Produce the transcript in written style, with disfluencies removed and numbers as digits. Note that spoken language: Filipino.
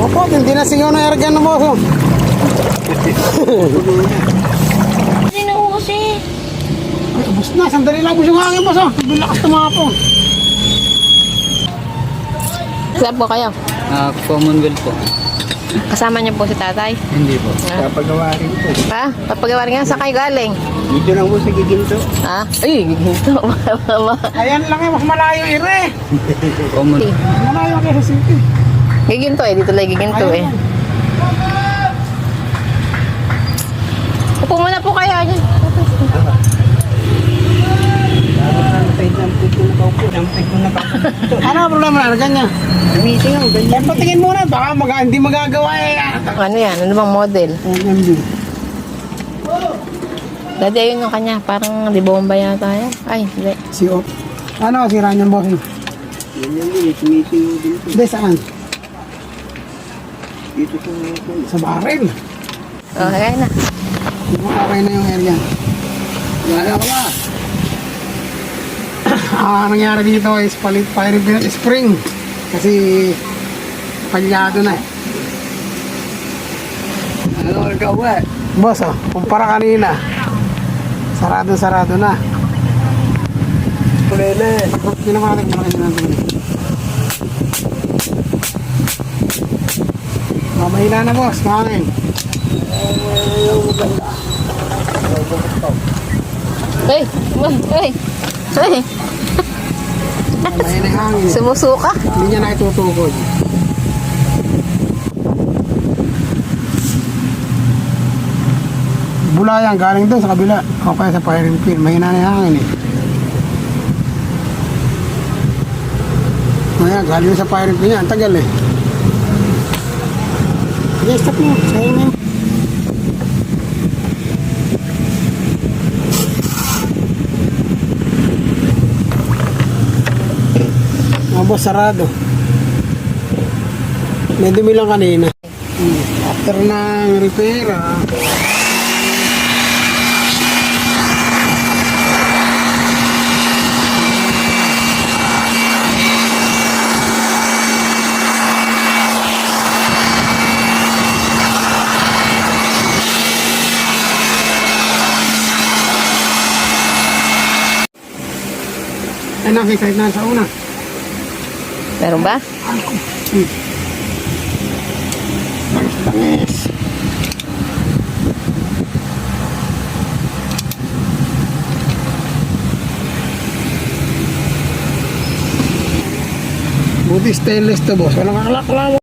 Opo, hindi na singaw na ergan na boss. Hindi na kasi. Ay, ubos na. Sandali lang po yung hangin boss. Bilakas tumapon. Saan po kayo? Commonwealth po. Kasama niyo po si tatay? Hindi po. Papagawa rin po. Ha? Papagawa rin nga. Saan kayo galing? Dito lang po sa Giginto. Ha? Ay, ginto. Ayan lang eh, mas malayo ire. Common. Malayo kayo sa city. Giginto eh. Dito lang giginto eh. Upo muna po kayo. Ano ang problema na ganyan? Meeting ang ganyan. Patingin muna, baka hindi magagawa eh. Ano yan? Ano bang model? Dati ayun yung kanya. Parang libomba yata yan. Ay, hindi. Si O. Ano, si Ranyang boss? Yan din, meeting din po. Hindi, saan? Dito po. Sa baril. Oh, kaya na. Okay na yung area. Wala ka ba? Nangyari dito is palit fire spring. Kasi palyado na eh. Ano ka ba? Boss, kumpara kanina. Sarado na. Pwede. Pinamalag mo na kayo natin. Mahila na boss, mahangin. Hey! Hey! Hey! Mahina yung hangin. Sumusuka? Hindi niya na itutukod. Bulayan, galing doon sa kabila. O kaya sa firing pin. Mahina na yung hangin eh. Ayan, galing sa firing pin yan. Ang tagal eh. Sige, stop mo. Sayang na yun. Boss, sarado. May dumi lang kanina. After ng repair, ay nakikita na sa una. Meron ba? Tangis. Buti stainless to boss. Walang kakalak-kalak.